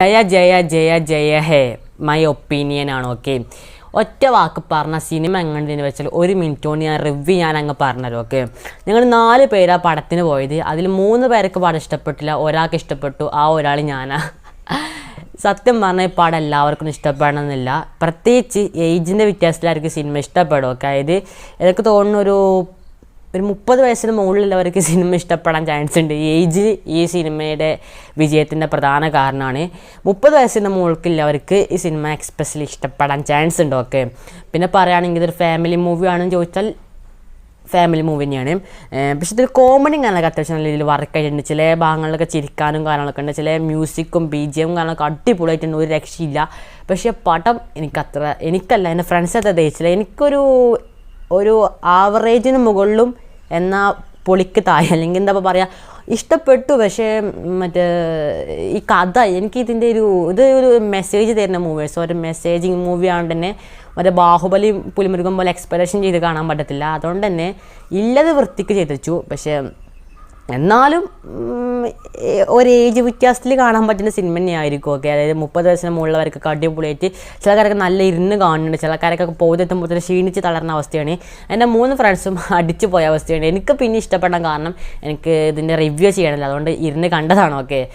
Jaya Jaya Jaya Jaya hey my opinion ആണ്. Okay, ഒറ്റ വാക്ക് പറഞ്ഞ സിനിമ എങ്ങനെയെന്ന് വെച്ചാൽ 1 മിനിറ്റ് കൊണ്ട് റിവ്യൂ അങ്ങ് പറഞ്ഞുതരും. ഓക്കെ, ഞങ്ങൾ 4 പേരാ പടത്തിന് പോയത്. അതിൽ 3 പേർക്ക് പടം ഇഷ്ടപ്പെട്ടില്ല, ഒരാൾക്ക് ഇഷ്ടപ്പെട്ടു, ആ ഒരാൾ ഞാനാ. സത്യം പറഞ്ഞാൽ ഈ പടം എല്ലാവർക്കും ഇഷ്ടപ്പെടണമെന്നില്ല, പ്രത്യേകിച്ച് ഏജിൻ്റെ വ്യത്യാസത്തിലായിരിക്കും സിനിമ ഇഷ്ടപ്പെടും. ഓക്കെ, അതായത് എനിക്ക് തോന്നുന്നു ഒരു 30 വയസ്സിന് മുകളിലുള്ളവർക്ക് സിനിമ ഇഷ്ടപ്പെടാൻ ചാൻസ് ഉണ്ട്. ഏജ് ഈ സിനിമയുടെ വിജയത്തിൻ്റെ പ്രധാന കാരണമാണ്. 30 വയസ്സിന് മുകൾക്കുള്ളവർക്ക് ഈ സിനിമ എക്സ്പ്രസ്ലി ഇഷ്ടപ്പെടാൻ ചാൻസ് ഉണ്ട്. ഓക്കെ, പിന്നെ പറയുകയാണെങ്കിൽ ഇതൊരു ഫാമിലി മൂവി ആണെന്ന് ചോദിച്ചാൽ ഫാമിലി മൂവി തന്നെയാണ്. പക്ഷേ ഇതൊരു കോമഡി കാര്യങ്ങളൊക്കെ അത്യാവശ്യം നല്ല രീതിയിൽ വർക്കായിട്ടുണ്ട്. ചില ഭാഗങ്ങളിലൊക്കെ ചിരിക്കാനും കാര്യങ്ങളൊക്കെ ഉണ്ട്, ചില മ്യൂസിക്കും BGM കാര്യങ്ങളൊക്കെ അടിപൊളിയായിട്ടുണ്ട്, ഒരു രക്ഷയില്ല. പക്ഷേ പടം എനിക്കല്ല എൻ്റെ ഫ്രണ്ട്സൊക്കെ തേച്ചില്ല. ഒരു ആവറേജിന് മുകളിലും എന്നാൽ പൊളിക്ക് താഴെ, അല്ലെങ്കിൽ എന്താ പറയുക, ഇഷ്ടപ്പെട്ടു. പക്ഷേ മറ്റേ ഈ കഥ എനിക്ക് ഒരു മെസ്സേജ് തരുന്ന മൂവീസ്, ഒരു മെസ്സേജിങ് മൂവി ആയതുകൊണ്ട് തന്നെ മറ്റേ ബാഹുബലി പുലിമുരുകൻ പോലെ എക്സ്പെക്ടേഷൻ ചെയ്ത് കാണാൻ പറ്റത്തില്ല. അതുകൊണ്ട് തന്നെ ഇല്ലത് വൃത്തിക്ക് ചെയ്തു വെച്ചു. പക്ഷേ എന്നാലും ഒരു ഏജ് വ്യത്യാസത്തിൽ കാണാൻ പറ്റുന്ന സിനിമ തന്നെയായിരിക്കും. ഓക്കെ, അതായത് 30 വയസ്സിന് മുകളിലവർക്കൊക്കെ അടിപൊളിയായിട്ട്, ചിലക്കാരൊക്കെ നല്ല ഇരുന്ന് കാണുന്നുണ്ട്, ചിലക്കാരൊക്കെ പോകത്തെത്തുമ്പോൾ തന്നെ ക്ഷീണിച്ച് തളർന്ന അവസ്ഥയാണ്. എൻ്റെ 3 ഫ്രണ്ട്സും അടിച്ചു പോയ അവസ്ഥയാണ്. എനിക്ക് പിന്നെ ഇഷ്ടപ്പെടാൻ കാരണം എനിക്ക് ഇതിൻ്റെ റിവ്യൂ ചെയ്യണമല്ലോ, അതുകൊണ്ട് ഇരുന്ന് കണ്ടതാണ്. ഓക്കെ.